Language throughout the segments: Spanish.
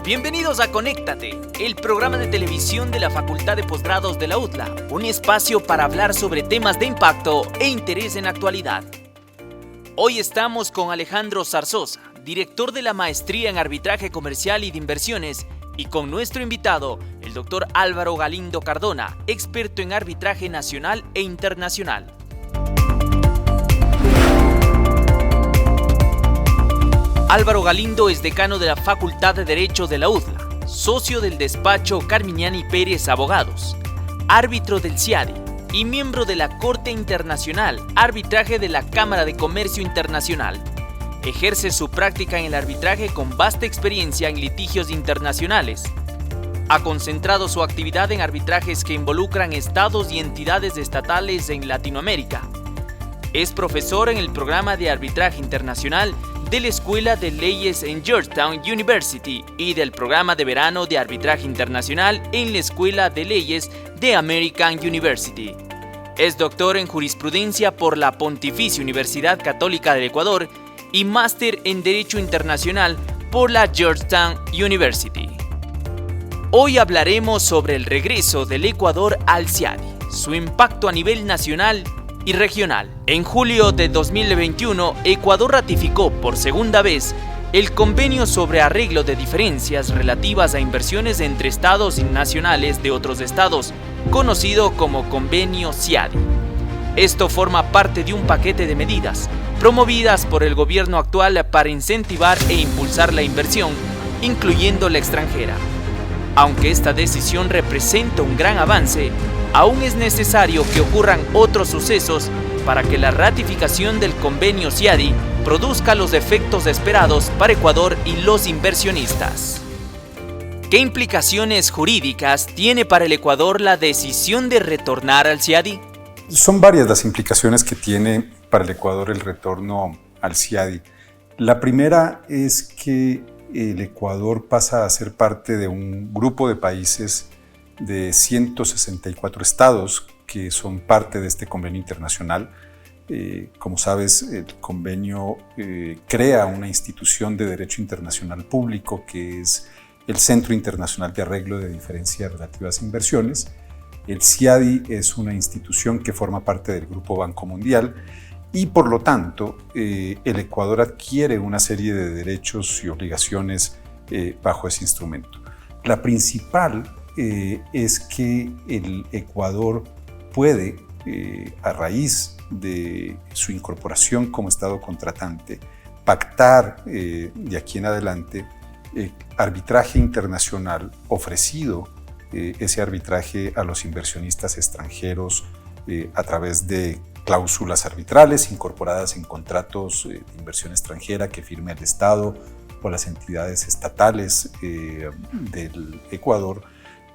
Bienvenidos a Conéctate, el programa de televisión de la Facultad de Posgrados de la UTLA, un espacio para hablar sobre temas de impacto e interés en la actualidad. Hoy estamos con Alejandro Zarzosa, director de la Maestría en Arbitraje Comercial y de Inversiones, y con nuestro invitado, el doctor Álvaro Galindo Cardona, experto en arbitraje nacional e internacional. Álvaro Galindo es decano de la Facultad de Derecho de la UTLA, socio del despacho Carminiani Pérez Abogados, árbitro del CIADI y miembro de la Corte Internacional, arbitraje de la Cámara de Comercio Internacional. Ejerce su práctica en el arbitraje con vasta experiencia en litigios internacionales. Ha concentrado su actividad en arbitrajes que involucran estados y entidades estatales en Latinoamérica. Es profesor en el programa de arbitraje internacional de la Escuela de Leyes en Georgetown University y del programa de verano de arbitraje internacional en la Escuela de Leyes de American University. Es doctor en jurisprudencia por la Pontificia Universidad Católica del Ecuador y máster en Derecho Internacional por la Georgetown University. Hoy hablaremos sobre el regreso del Ecuador al CIADI, su impacto a nivel nacional y regional. En julio de 2021, Ecuador ratificó por segunda vez el convenio sobre arreglo de diferencias relativas a inversiones entre estados y nacionales de otros estados, conocido como Convenio CIADI. Esto forma parte de un paquete de medidas promovidas por el gobierno actual para incentivar e impulsar la inversión, incluyendo la extranjera. Aunque esta decisión representa un gran avance, aún es necesario que ocurran otros sucesos para que la ratificación del convenio CIADI produzca los efectos esperados para Ecuador y los inversionistas. ¿Qué implicaciones jurídicas tiene para el Ecuador la decisión de retornar al CIADI? Son varias las implicaciones que tiene para el Ecuador el retorno al CIADI. La primera es que el Ecuador pasa a ser parte de un grupo de países de 164 estados que son parte de este convenio internacional. Como sabes, el convenio crea una institución de derecho internacional público que es el Centro Internacional de Arreglo de Diferencias Relativas a Inversiones. El CIADI es una institución que forma parte del Grupo Banco Mundial y por lo tanto el Ecuador adquiere una serie de derechos y obligaciones bajo ese instrumento. La principal es que el Ecuador puede, a raíz de su incorporación como Estado contratante, pactar de aquí en adelante arbitraje internacional ofrecido, ese arbitraje a los inversionistas extranjeros a través de cláusulas arbitrales incorporadas en contratos de inversión extranjera que firme el Estado o las entidades estatales del Ecuador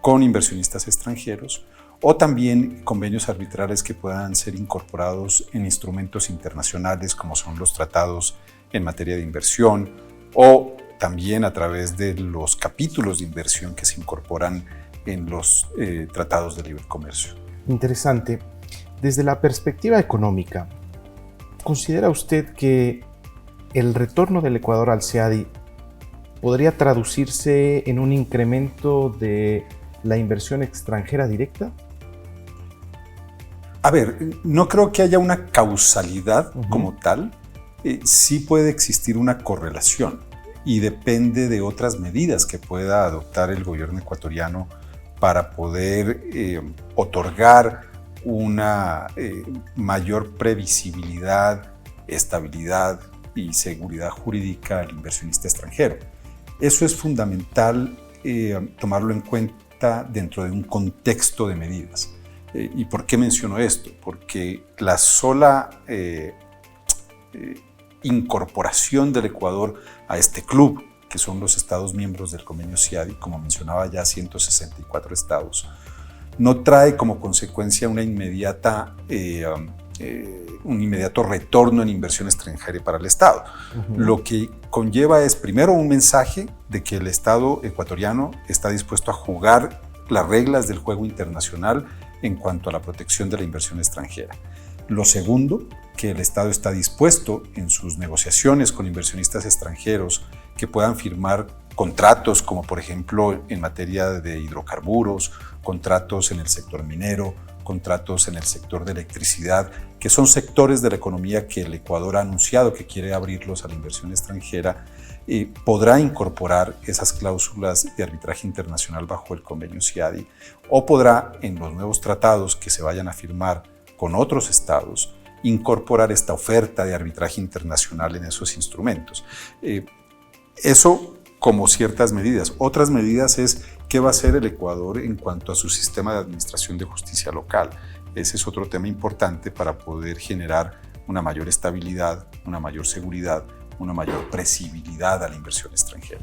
con inversionistas extranjeros, o también convenios arbitrales que puedan ser incorporados en instrumentos internacionales como son los tratados en materia de inversión o también a través de los capítulos de inversión que se incorporan en los tratados de libre comercio. Interesante. Desde la perspectiva económica, ¿considera usted que el retorno del Ecuador al CIADI podría traducirse en un incremento de la inversión extranjera directa? A ver, no creo que haya una causalidad como tal. Sí puede existir una correlación y depende de otras medidas que pueda adoptar el gobierno ecuatoriano para poder otorgar una mayor previsibilidad, estabilidad y seguridad jurídica al inversionista extranjero. Eso es fundamental tomarlo en cuenta dentro de un contexto de medidas. ¿Y por qué menciono esto? Porque la sola incorporación del Ecuador a este club, que son los estados miembros del convenio CIADI, como mencionaba ya 164 estados, no trae como consecuencia un inmediato retorno en inversión extranjera para el Estado. Lo que conlleva es primero un mensaje de que el Estado ecuatoriano está dispuesto a jugar las reglas del juego internacional en cuanto a la protección de la inversión extranjera. Lo segundo que el Estado está dispuesto en sus negociaciones con inversionistas extranjeros que puedan firmar contratos como por ejemplo en materia de hidrocarburos, contratos en el sector minero, contratos en el sector de electricidad, que son sectores de la economía que el Ecuador ha anunciado que quiere abrirlos a la inversión extranjera, podrá incorporar esas cláusulas de arbitraje internacional bajo el convenio CIADI, o podrá, en los nuevos tratados que se vayan a firmar con otros estados, incorporar esta oferta de arbitraje internacional en esos instrumentos. Eso como ciertas medidas. Otras medidas es qué va a hacer el Ecuador en cuanto a su sistema de administración de justicia local. Ese es otro tema importante para poder generar una mayor estabilidad, una mayor seguridad, una mayor previsibilidad a la inversión extranjera.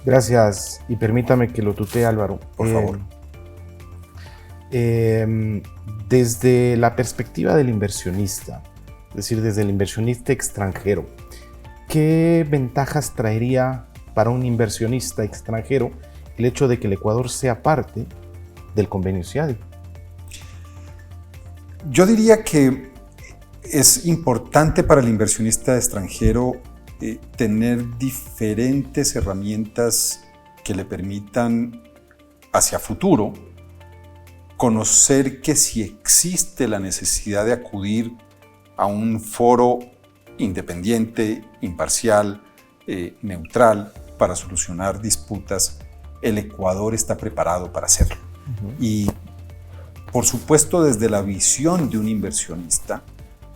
Gracias, y permítame que lo tutee, Álvaro. Por favor. Desde la perspectiva del inversionista, es decir, desde el inversionista extranjero, ¿qué ventajas traería para un inversionista extranjero el hecho de que el Ecuador sea parte del convenio CIADI? Yo diría que es importante para el inversionista extranjero tener diferentes herramientas que le permitan hacia futuro conocer que si existe la necesidad de acudir a un foro independiente, imparcial, neutral para solucionar disputas, el Ecuador está preparado para hacerlo. Y por supuesto desde la visión de un inversionista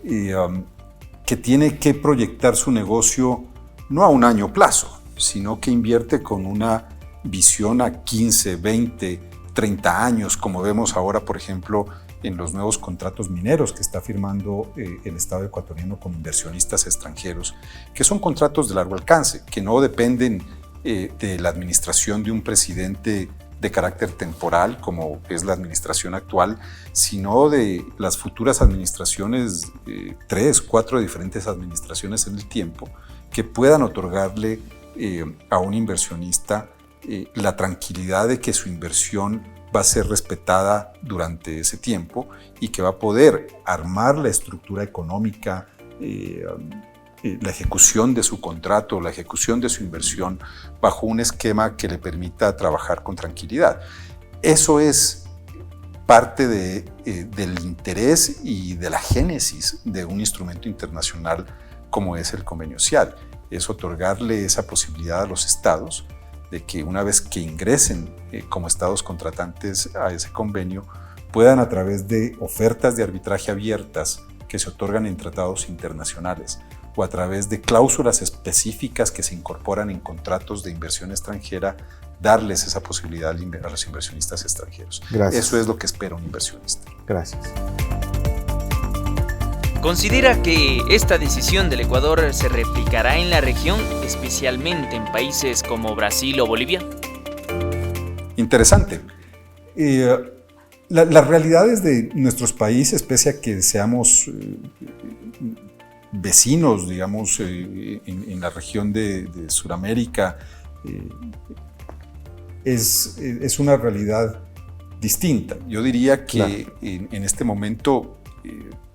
que tiene que proyectar su negocio no a un año plazo, sino que invierte con una visión a 15, 20, 30 años, como vemos ahora, por ejemplo, en los nuevos contratos mineros que está firmando el Estado ecuatoriano con inversionistas extranjeros, que son contratos de largo alcance, que no dependen de la administración de un presidente de carácter temporal, como es la administración actual, sino de las futuras administraciones, 3, 4 diferentes administraciones en el tiempo, que puedan otorgarle a un inversionista la tranquilidad de que su inversión va a ser respetada durante ese tiempo y que va a poder armar la estructura económica, la ejecución de su contrato, la ejecución de su inversión bajo un esquema que le permita trabajar con tranquilidad. Eso es parte del interés y de la génesis de un instrumento internacional como es el convenio CIADI. Es otorgarle esa posibilidad a los estados de que una vez que ingresen como estados contratantes a ese convenio, puedan a través de ofertas de arbitraje abiertas que se otorgan en tratados internacionales o a través de cláusulas específicas que se incorporan en contratos de inversión extranjera, darles esa posibilidad a los inversionistas extranjeros. Gracias. Eso es lo que espera un inversionista. Gracias. ¿Considera que esta decisión del Ecuador se replicará en la región, especialmente en países como Brasil o Bolivia? Interesante. Las realidades de nuestros países, pese a que seamos vecinos, digamos, en la región de Sudamérica, es una realidad distinta. Yo diría que claro, en este momento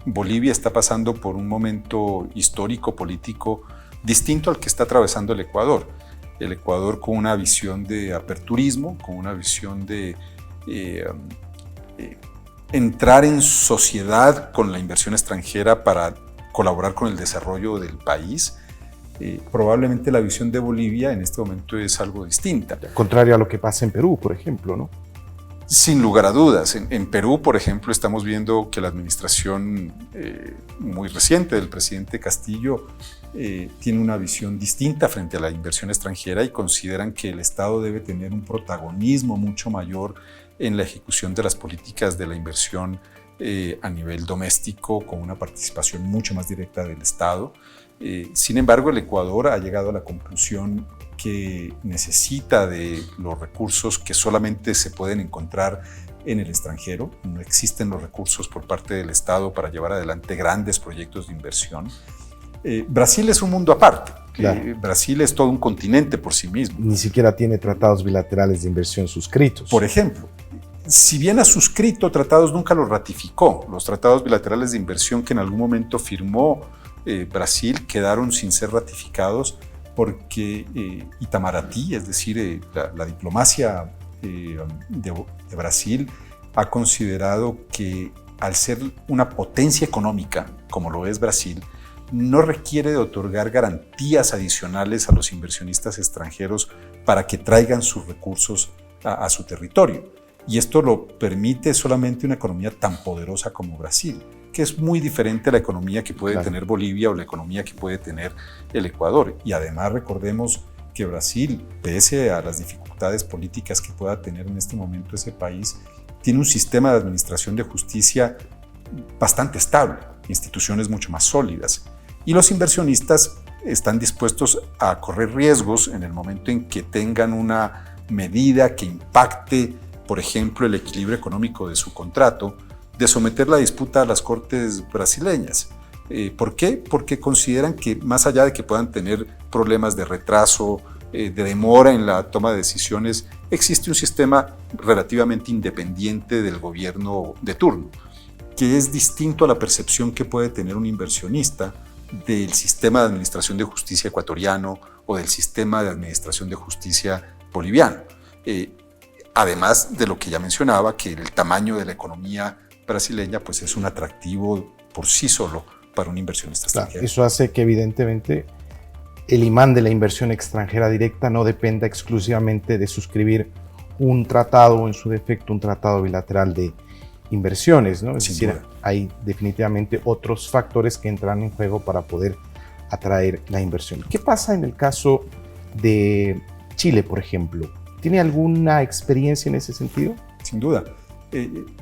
Bolivia está pasando por un momento histórico, político, distinto al que está atravesando el Ecuador. El Ecuador con una visión de aperturismo, con una visión de entrar en sociedad con la inversión extranjera para colaborar con el desarrollo del país. Probablemente la visión de Bolivia en este momento es algo distinta. Contrario a lo que pasa en Perú, por ejemplo, ¿no? Sin lugar a dudas. En Perú, por ejemplo, estamos viendo que la administración muy reciente del presidente Castillo tiene una visión distinta frente a la inversión extranjera y consideran que el Estado debe tener un protagonismo mucho mayor en la ejecución de las políticas de la inversión a nivel doméstico, con una participación mucho más directa del Estado. Sin embargo, el Ecuador ha llegado a la conclusión que necesita de los recursos que solamente se pueden encontrar en el extranjero. No existen los recursos por parte del Estado para llevar adelante grandes proyectos de inversión. Brasil es un mundo aparte. Claro. Brasil es todo un continente por sí mismo. Ni siquiera tiene tratados bilaterales de inversión suscritos. Por ejemplo, si bien ha suscrito tratados, nunca los ratificó. Los tratados bilaterales de inversión que en algún momento firmó Brasil quedaron sin ser ratificados porque Itamaraty, es decir, la diplomacia de Brasil, ha considerado que al ser una potencia económica, como lo es Brasil, no requiere de otorgar garantías adicionales a los inversionistas extranjeros para que traigan sus recursos a su territorio. Y esto lo permite solamente una economía tan poderosa como Brasil, que es muy diferente a la economía que puede tener Bolivia o la economía que puede tener el Ecuador. Y además recordemos que Brasil, pese a las dificultades políticas que pueda tener en este momento ese país, tiene un sistema de administración de justicia bastante estable, instituciones mucho más sólidas. Y los inversionistas están dispuestos a correr riesgos en el momento en que tengan una medida que impacte, por ejemplo, el equilibrio económico de su contrato, de someter la disputa a las cortes brasileñas. ¿Por qué? Porque consideran que más allá de que puedan tener problemas de retraso, de demora en la toma de decisiones, existe un sistema relativamente independiente del gobierno de turno, que es distinto a la percepción que puede tener un inversionista del sistema de administración de justicia ecuatoriano o del sistema de administración de justicia boliviano. Además de lo que ya mencionaba, que el tamaño de la economía brasileña pues es un atractivo por sí solo para un inversionista extranjero. Eso hace que evidentemente el imán de la inversión extranjera directa no dependa exclusivamente de suscribir un tratado o en su defecto un tratado bilateral de inversiones, ¿no? Es decir, hay definitivamente otros factores que entran en juego para poder atraer la inversión. ¿Qué pasa en el caso de Chile, por ejemplo? ¿Tiene alguna experiencia en ese sentido? Sin duda.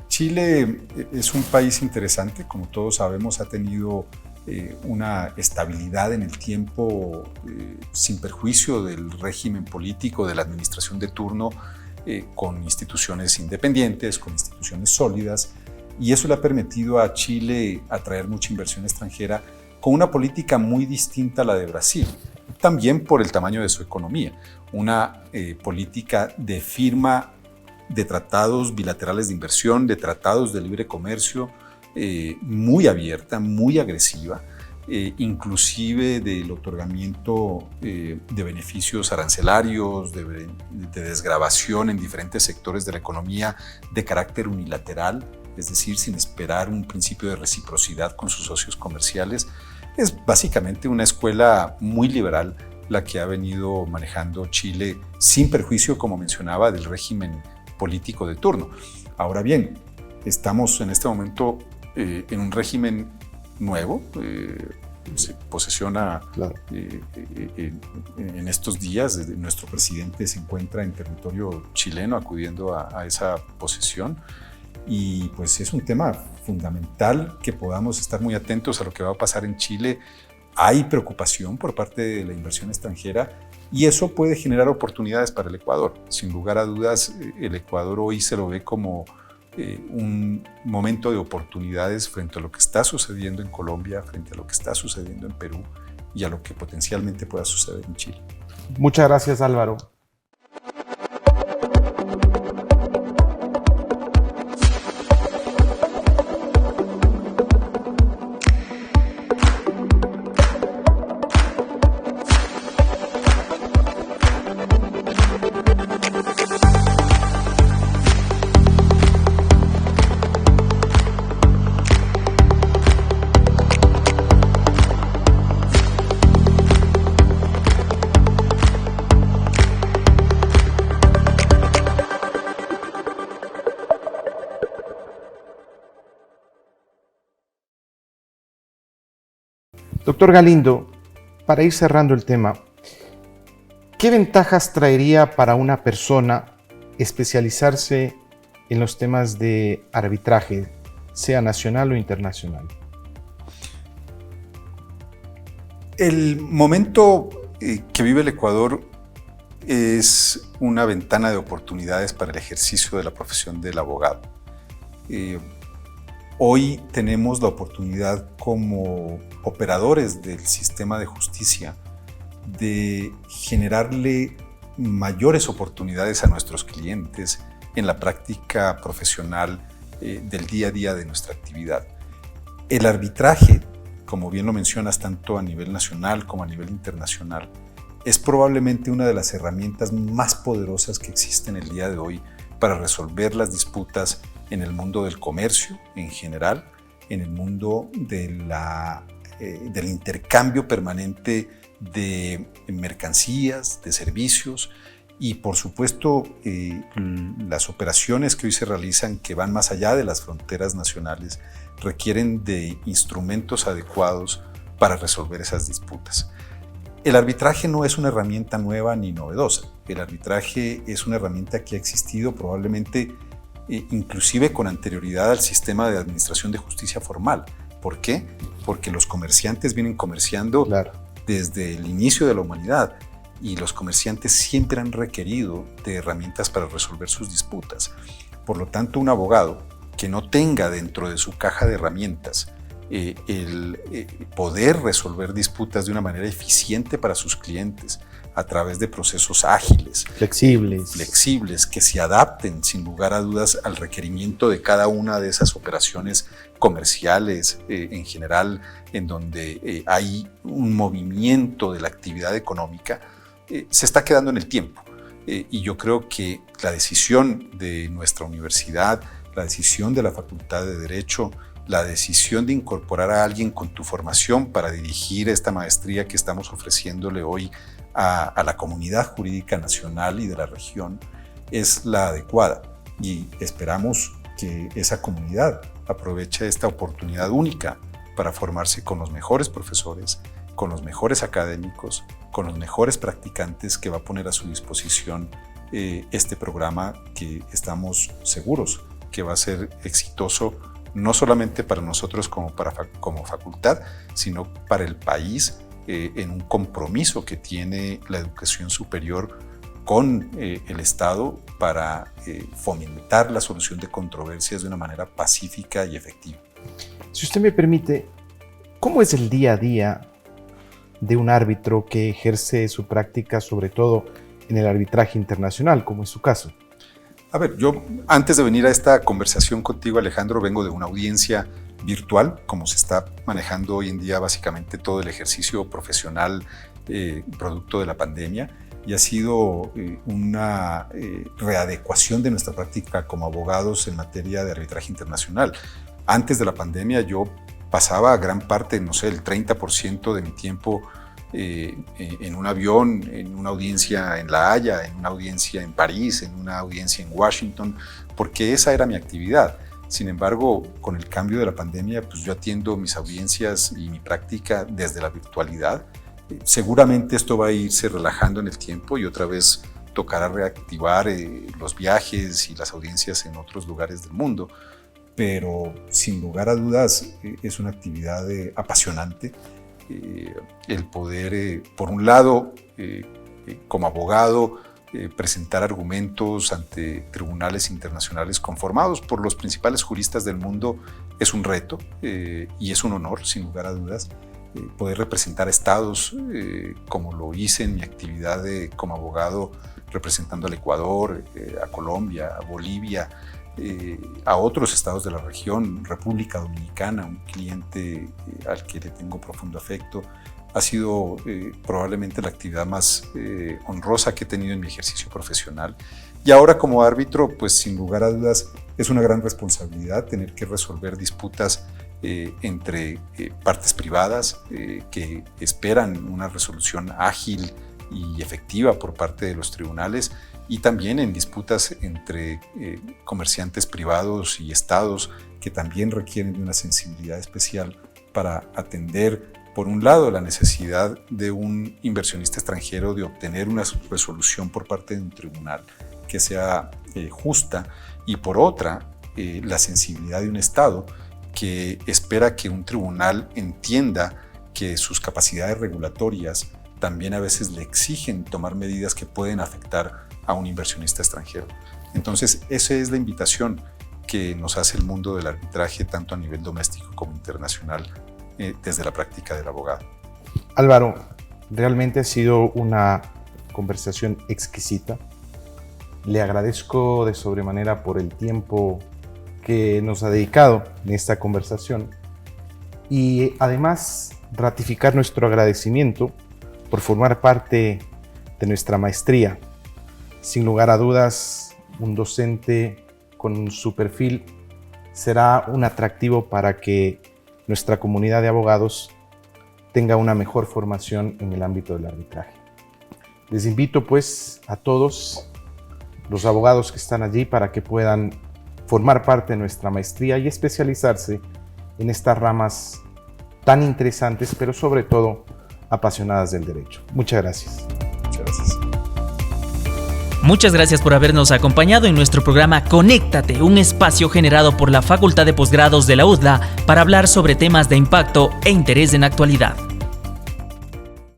Chile es un país interesante, como todos sabemos, ha tenido una estabilidad en el tiempo sin perjuicio del régimen político, de la administración de turno, con instituciones independientes, con instituciones sólidas, y eso le ha permitido a Chile atraer mucha inversión extranjera con una política muy distinta a la de Brasil, también por el tamaño de su economía, una política de firma de tratados bilaterales de inversión, de tratados de libre comercio, muy abierta, muy agresiva, inclusive del otorgamiento de beneficios arancelarios, de desgravación en diferentes sectores de la economía de carácter unilateral, es decir, sin esperar un principio de reciprocidad con sus socios comerciales. Es básicamente una escuela muy liberal la que ha venido manejando Chile, sin perjuicio, como mencionaba, del régimen político de turno. Ahora bien, estamos en este momento en un régimen nuevo, se posesiona en estos días, nuestro presidente se encuentra en territorio chileno acudiendo a esa posesión, y pues es un tema fundamental que podamos estar muy atentos a lo que va a pasar en Chile. Hay preocupación por parte de la inversión extranjera y eso puede generar oportunidades para el Ecuador. Sin lugar a dudas, el Ecuador hoy se lo ve como un momento de oportunidades frente a lo que está sucediendo en Colombia, frente a lo que está sucediendo en Perú y a lo que potencialmente pueda suceder en Chile. Muchas gracias, Álvaro. Doctor Galindo, para ir cerrando el tema, ¿qué ventajas traería para una persona especializarse en los temas de arbitraje, sea nacional o internacional? El momento que vive el Ecuador es una ventana de oportunidades para el ejercicio de la profesión del abogado. Hoy tenemos la oportunidad como operadores del sistema de justicia de generarle mayores oportunidades a nuestros clientes, en la práctica profesional del día a día de nuestra actividad. El arbitraje, como bien lo mencionas, tanto a nivel nacional como a nivel internacional, es probablemente una de las herramientas más poderosas que existen el día de hoy para resolver las disputas en el mundo del comercio en general, en el mundo del intercambio permanente de mercancías, de servicios y por supuesto las operaciones que hoy se realizan que van más allá de las fronteras nacionales requieren de instrumentos adecuados para resolver esas disputas. El arbitraje no es una herramienta nueva ni novedosa. El arbitraje es una herramienta que ha existido probablemente inclusive con anterioridad al sistema de administración de justicia formal. ¿Por qué? Porque los comerciantes vienen comerciando desde el inicio de la humanidad y los comerciantes siempre han requerido de herramientas para resolver sus disputas. Por lo tanto, un abogado que no tenga dentro de su caja de herramientas el poder resolver disputas de una manera eficiente para sus clientes a través de procesos ágiles, flexibles, que se adapten sin lugar a dudas al requerimiento de cada una de esas operaciones comerciales en general, en donde hay un movimiento de la actividad económica, se está quedando en el tiempo. Y yo creo que la decisión de nuestra universidad, la decisión de la Facultad de Derecho, la decisión de incorporar a alguien con tu formación para dirigir esta maestría que estamos ofreciéndole hoy a la comunidad jurídica nacional y de la región es la adecuada. Y esperamos que esa comunidad aproveche esta oportunidad única para formarse con los mejores profesores, con los mejores académicos, con los mejores practicantes que va a poner a su disposición este programa que estamos seguros que va a ser exitoso no solamente para nosotros como facultad, sino para el país en un compromiso que tiene la educación superior con el Estado para fomentar la solución de controversias de una manera pacífica y efectiva. Si usted me permite, ¿cómo es el día a día de un árbitro que ejerce su práctica, sobre todo en el arbitraje internacional, como es su caso? A ver, yo antes de venir a esta conversación contigo, Alejandro, vengo de una audiencia virtual, como se está manejando hoy en día básicamente todo el ejercicio profesional producto de la pandemia, y ha sido una readecuación de nuestra práctica como abogados en materia de arbitraje internacional. Antes de la pandemia yo pasaba gran parte, no sé, el 30% de mi tiempo en un avión, en una audiencia en La Haya, en una audiencia en París, en una audiencia en Washington, porque esa era mi actividad. Sin embargo, con el cambio de la pandemia, pues yo atiendo mis audiencias y mi práctica desde la virtualidad. Seguramente esto va a irse relajando en el tiempo y otra vez tocará reactivar los viajes y las audiencias en otros lugares del mundo, pero sin lugar a dudas es una actividad apasionante. El poder, por un lado, como abogado, presentar argumentos ante tribunales internacionales conformados por los principales juristas del mundo es un reto y es un honor, sin lugar a dudas. Poder representar estados como lo hice en mi actividad como abogado representando al Ecuador, a Colombia, a Bolivia, a otros estados de la región, República Dominicana, un cliente al que le tengo profundo afecto, ha sido probablemente la actividad más honrosa que he tenido en mi ejercicio profesional. Y ahora como árbitro, pues sin lugar a dudas es una gran responsabilidad tener que resolver disputas entre partes privadas que esperan una resolución ágil y efectiva por parte de los tribunales, y también en disputas entre comerciantes privados y estados que también requieren de una sensibilidad especial para atender, por un lado, la necesidad de un inversionista extranjero de obtener una resolución por parte de un tribunal que sea justa, y por otra, la sensibilidad de un estado que espera que un tribunal entienda que sus capacidades regulatorias también a veces le exigen tomar medidas que pueden afectar a un inversionista extranjero. Entonces, esa es la invitación que nos hace el mundo del arbitraje, tanto a nivel doméstico como internacional, desde la práctica del abogado. Álvaro, realmente ha sido una conversación exquisita. Le agradezco de sobremanera por el tiempo que nos ha dedicado en esta conversación y además ratificar nuestro agradecimiento por formar parte de nuestra maestría. Sin lugar a dudas, un docente con su perfil será un atractivo para que nuestra comunidad de abogados tenga una mejor formación en el ámbito del arbitraje. Les invito pues a todos los abogados que están allí para que puedan formar parte de nuestra maestría y especializarse en estas ramas tan interesantes, pero sobre todo apasionadas del derecho. Muchas gracias. Muchas gracias. Muchas gracias por habernos acompañado en nuestro programa Conéctate, un espacio generado por la Facultad de Posgrados de la UDLA para hablar sobre temas de impacto e interés en actualidad.